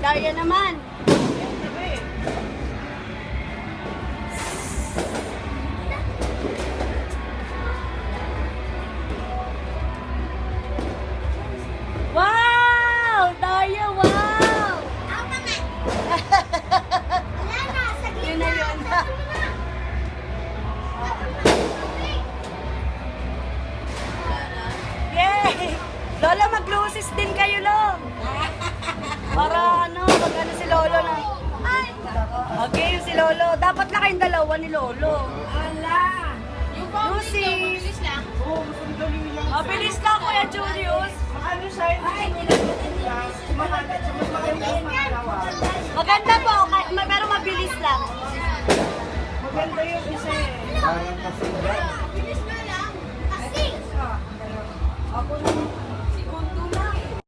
Daria naman. Wow! Daria, wow! Yun na yun. Yay! Lola, mag-lucis din kayo, Lo. Para ano, mag-ano si Lolo na. Okay, yung si Lolo. Dapat na kayong dalawa ni Lolo. Yung Lucis. lang. Mabilis lang, Kuya Julius. Ano sa'yo? Maganda po, pero mabilis lang. Maganda yung isa eh.